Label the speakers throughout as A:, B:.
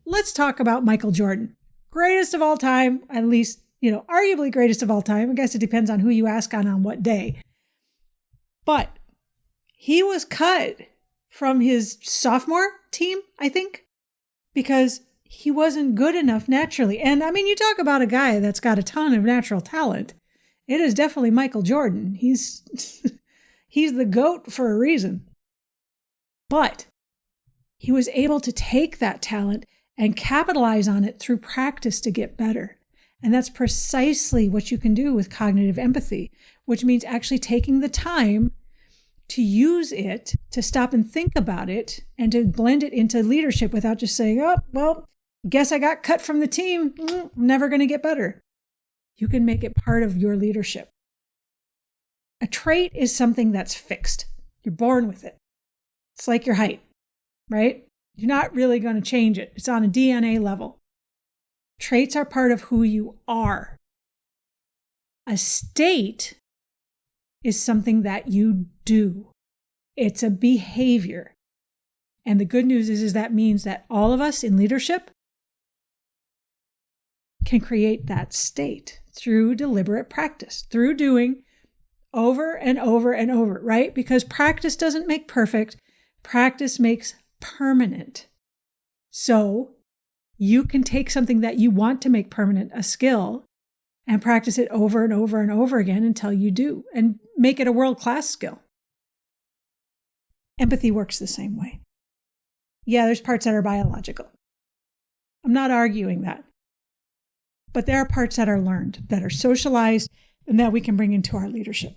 A: Let's talk about Michael Jordan. Greatest of all time, at least, arguably greatest of all time. I guess it depends on who you ask on what day. But he was cut from his sophomore team, I think, because he wasn't good enough naturally. And I mean, you talk about a guy that's got a ton of natural talent. It is definitely Michael Jordan. He's the GOAT for a reason. But he was able to take that talent and capitalize on it through practice to get better. And that's precisely what you can do with cognitive empathy, which means actually taking the time to use it, to stop and think about it, and to blend it into leadership without just saying, oh, well, guess I got cut from the team. I'm never going to get better. You can make it part of your leadership. A trait is something that's fixed. You're born with it. It's like your height, right? You're not really going to change it. It's on a DNA level. Traits are part of who you are. A state is something that you do. It's a behavior. And the good news is that means that all of us in leadership can create that state through deliberate practice, through doing over and over and over, right? Because practice doesn't make perfect. Practice makes permanent. So you can take something that you want to make permanent, a skill, and practice it over and over and over again until you do, and make it a world-class skill. Empathy works the same way. Yeah, there's parts that are biological. I'm not arguing that. But there are parts that are learned, that are socialized, and that we can bring into our leadership.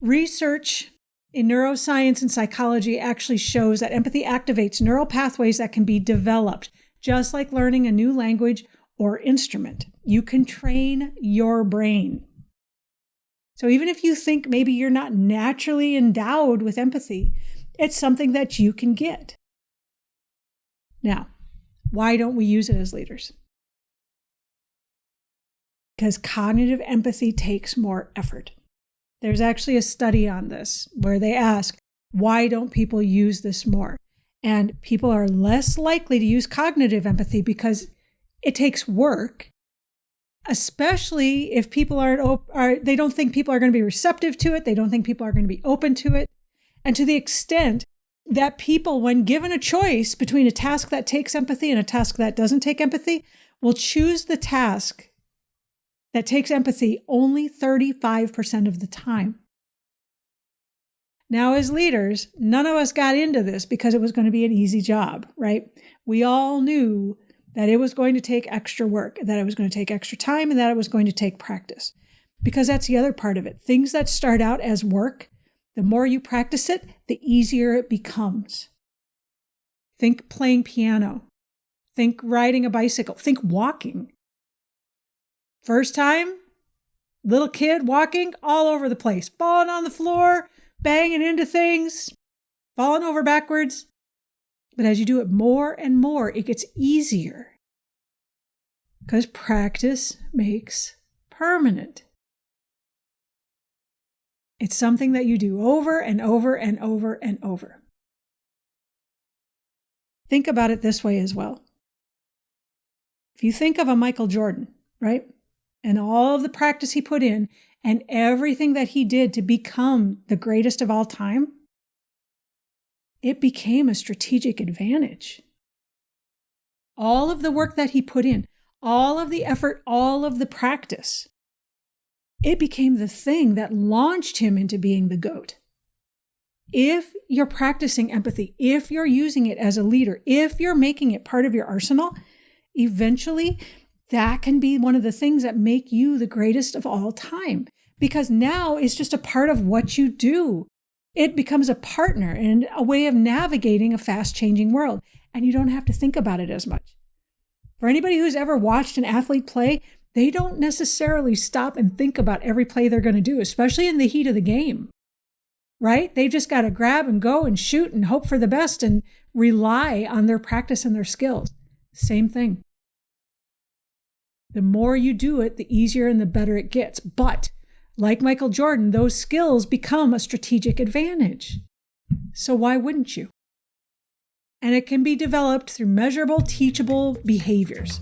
A: Research in neuroscience and psychology actually shows that empathy activates neural pathways that can be developed, just like learning a new language or instrument. You can train your brain. So even if you think maybe you're not naturally endowed with empathy, it's something that you can get. Now, why don't we use it as leaders? Because cognitive empathy takes more effort. There's actually a study on this where they ask, why don't people use this more? And people are less likely to use cognitive empathy because it takes work, especially if people they don't think people are going to be receptive to it. They don't think people are going to be open to it. And to the extent that people, when given a choice between a task that takes empathy and a task that doesn't take empathy, will choose the task that takes empathy only 35% of the time. Now, as leaders, none of us got into this because it was going to be an easy job, right? We all knew that it was going to take extra work, that it was going to take extra time, and that it was going to take practice. Because that's the other part of it. Things that start out as work, the more you practice it, the easier it becomes. Think playing piano. Think riding a bicycle. Think walking. First time, little kid walking all over the place, falling on the floor, banging into things, falling over backwards. But as you do it more and more, it gets easier. Because practice makes permanent. It's something that you do over and over and over and over. Think about it this way as well. If you think of a Michael Jordan, right? And all of the practice he put in and everything that he did to become the greatest of all time, it became a strategic advantage. All of the work that he put in, all of the effort, all of the practice, it became the thing that launched him into being the GOAT. If you're practicing empathy, if you're using it as a leader, if you're making it part of your arsenal, eventually that can be one of the things that make you the greatest of all time. Because now it's just a part of what you do. It becomes a partner and a way of navigating a fast-changing world. And you don't have to think about it as much. For anybody who's ever watched an athlete play, they don't necessarily stop and think about every play they're going to do, especially in the heat of the game. Right? They've just got to grab and go and shoot and hope for the best and rely on their practice and their skills. Same thing. The more you do it, the easier and the better it gets. But Like Michael Jordan, those skills become a strategic advantage. So why wouldn't you? And it can be developed through measurable, teachable behaviors.